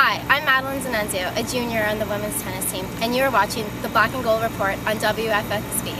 Hi, I'm Madeline Zanenzio, a junior on the women's tennis team, and you are watching the Black and Gold Report on WFXB.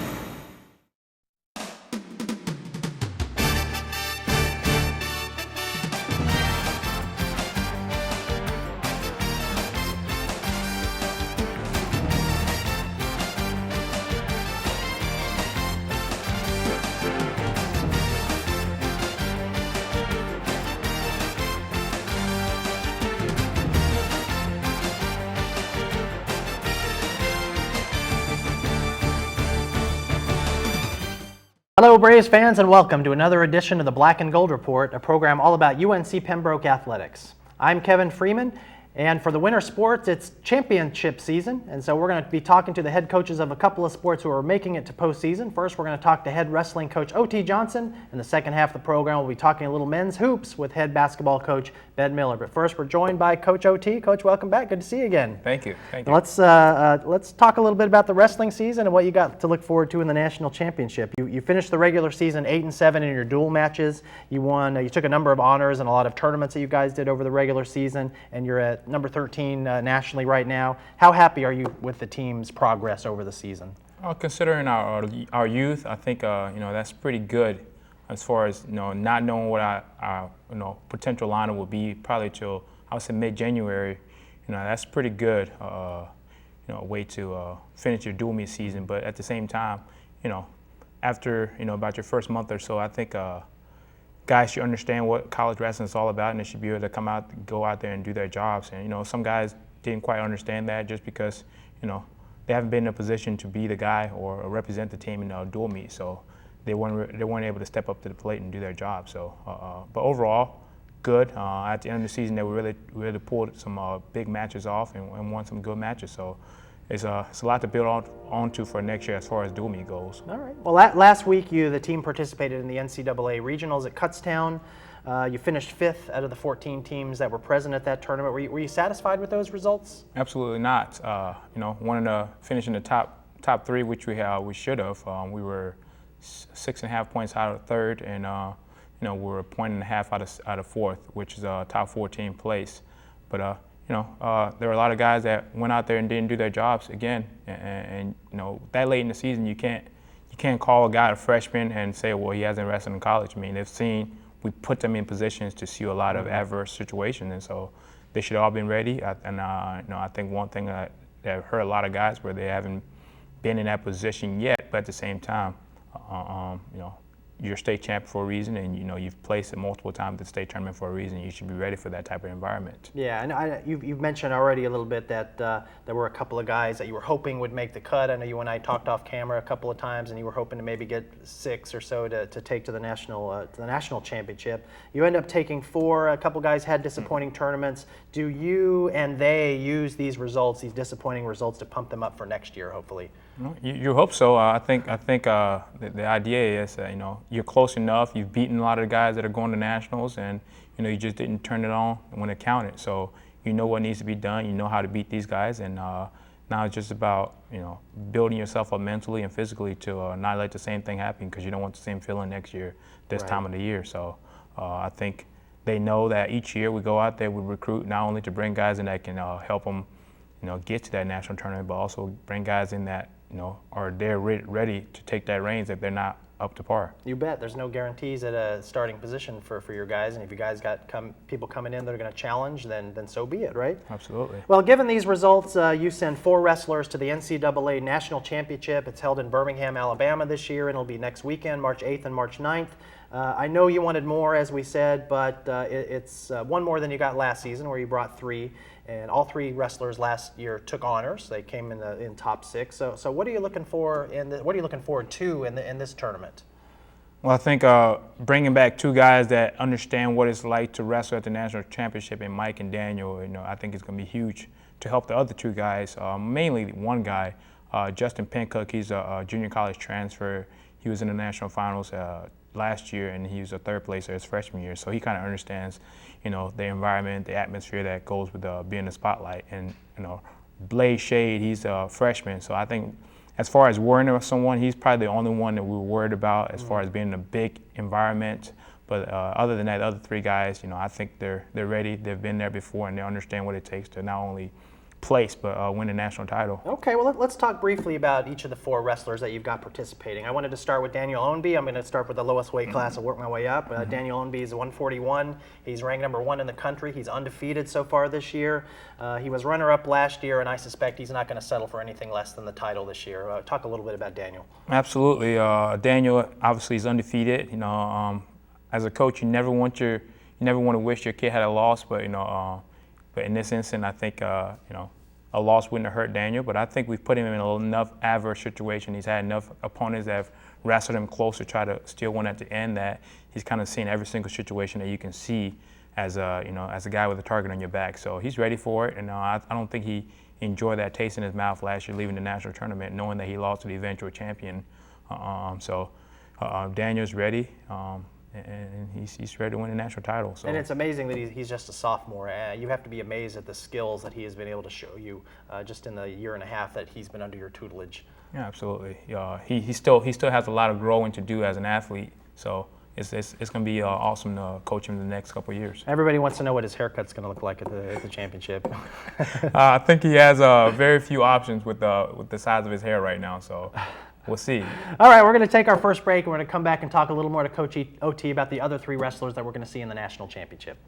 Hello Braves fans and welcome to another edition of the Black and Gold Report, a program all about UNC Pembroke athletics. I'm Kevin Freeman, and for the winter sports it's championship season, and so we're going to be talking to the head coaches of a couple of sports who are making it to postseason. First, we're going to talk to head wrestling coach O.T. Johnson. In the second half of the program, we'll be talking a little men's hoops with head basketball coach Ben Miller. But first, we're joined by Coach O.T. Coach, welcome back. Good to see you again. Thank you. Thank you. Let's talk a little bit about the wrestling season and what you got to look forward to in the national championship. You finished the regular season 8-7 in your dual matches. You won. You took a number of honors in a lot of tournaments that you guys did over the regular season, and you're at number 13 nationally right now. How happy are you with the team's progress over the season? Considering our youth, I think that's pretty good. As far as not knowing what our potential lineup will be, probably till I would say mid-January. That's pretty good. Way to finish your dual meet season. But at the same time, after about your first month or so, I think guys should understand what college wrestling is all about, and they should be able to go out there and do their jobs. And some guys didn't quite understand that just because they haven't been in a position to be the guy or represent the team in a dual meet. So they weren't able to step up to the plate and do their job. So, but overall, good. At the end of the season, they really pulled some big matches off and won some good matches. So it's a lot to build onto for next year as far as dual meet goes. All right. Well, last week the team participated in the NCAA regionals at Kutztown. You finished 5th out of the 14 teams that were present at that tournament. Were you satisfied with those results? Absolutely not. Wanted to finish in the top 3, which we should have. We were 6.5 points out of third, and we were 1.5 points out of fourth, which is a top 14 place. But there were a lot of guys that went out there and didn't do their jobs again, and that late in the season, you can't call a guy a freshman and say, well, he hasn't wrestled in college. I mean, we put them in positions to see a lot of adverse situations, and so they should all been ready. I think one thing that hurt a lot of guys where they haven't been in that position yet, but at the same time, you're state champion for a reason, and you've placed it multiple times at the state tournament for a reason. You should be ready for that type of environment. Yeah, and you've mentioned already a little bit that there were a couple of guys that you were hoping would make the cut. I know you and I talked off camera a couple of times, and you were hoping to maybe get 6 or so to take to the national championship. You end up taking 4. A couple guys had disappointing tournaments. Do you and they use these disappointing results, to pump them up for next year, hopefully? You hope so. I think the idea is that you're close enough. You've beaten a lot of the guys that are going to nationals, and you just didn't turn it on when it counted. So you know what needs to be done. You know how to beat these guys, and now it's just about building yourself up mentally and physically to not let the same thing happen, because you don't want the same feeling next year this time of the year. So I think they know that each year we go out there, we recruit not only to bring guys in that can help them get to that national tournament, but also bring guys in that are there ready to take that reins if they're not up to par. You bet. There's no guarantees at a starting position for your guys, and if you guys got people coming in that are going to challenge, then so be it, right? Absolutely. Well, given these results, you send 4 wrestlers to the NCAA National Championship. It's held in Birmingham, Alabama this year, and it'll be next weekend, March 8th and March 9th. I know you wanted more, as we said, but it's one more than you got last season, where you brought 3. And all 3 wrestlers last year took honors. They came in top 6. So what are you looking for what are you looking forward to in this tournament? Well, I think bringing back 2 guys that understand what it's like to wrestle at the national championship, in Mike and Daniel, I think it's going to be huge to help the other 2 guys. Mainly one guy, Justin Pincook. He's a junior college transfer. He was in the national finals last year, and he was a 3rd placer his freshman year. So he kind of understands, the environment, the atmosphere that goes with being in the spotlight. And Blaze Shade, he's a freshman. So I think, as far as worrying about someone, he's probably the only one that we were worried about as far as being in a big environment. But other than that, the other three guys, I think they're ready. They've been there before, and they understand what it takes to not only place but win a national title. Okay, well, let's talk briefly about each of the 4 wrestlers that you've got participating. I wanted to start with Daniel Ownby. I'm going to start with the lowest weight class and work my way up. Daniel Ownby is 141. He's ranked number 1 in the country. He's undefeated so far this year. He was runner-up last year, and I suspect he's not going to settle for anything less than the title this year. Talk a little bit about Daniel. Absolutely. Daniel, obviously, is undefeated. As a coach, you never want to wish your kid had a loss, but in this instance, I think a loss wouldn't have hurt Daniel. But I think we've put him in enough adverse situation. He's had enough opponents that have wrestled him close to try to steal one at the end that he's kind of seen every single situation that you can see as a guy with a target on your back. So he's ready for it, and I don't think he enjoyed that taste in his mouth last year leaving the national tournament, knowing that he lost to the eventual champion. Daniel's ready. And he's ready to win a national title. So. And it's amazing that he's just a sophomore. You have to be amazed at the skills that he has been able to show you just in the year and a half that he's been under your tutelage. Yeah, absolutely. He still has a lot of growing to do as an athlete. So it's going to be awesome to coach him the next couple of years. Everybody wants to know what his haircut's going to look like at the championship. I think he has very few options with the size of his hair right now. So. We'll see. All right, we're going to take our first break, and we're going to come back and talk a little more to Coach OT about the other 3 wrestlers that we're going to see in the national championship.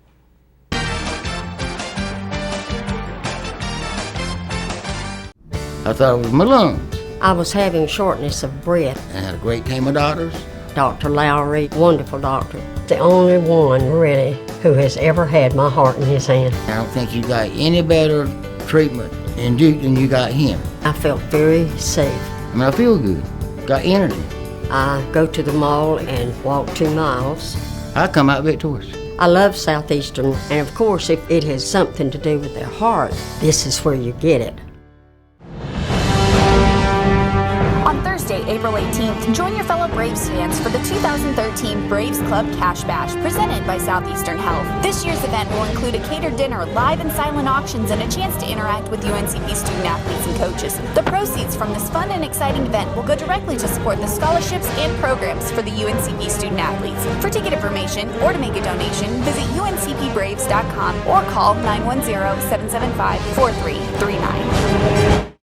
I thought it was my lungs. I was having shortness of breath. I had a great team of doctors. Dr. Lowry, wonderful doctor. The only one, really, who has ever had my heart in his hand. I don't think you got any better treatment in Duke than you got him. I felt very safe. I mean, I feel good. Got energy. I go to the mall and walk 2 miles. I come out victorious. I love Southeastern, and of course, if it has something to do with their heart, this is where you get it. On Thursday, April 18th, join your fellow Braves fans for the 2013 Braves Club Cash Bash presented by Southeastern Health. This year's event will include a catered dinner, live and silent auctions, and a chance to interact with UNCP student athletes and coaches. The proceeds from this fun and exciting event will go directly to support the scholarships and programs for the UNCP student athletes. For ticket information or to make a donation, visit uncpbraves.com or call 910-775-4339.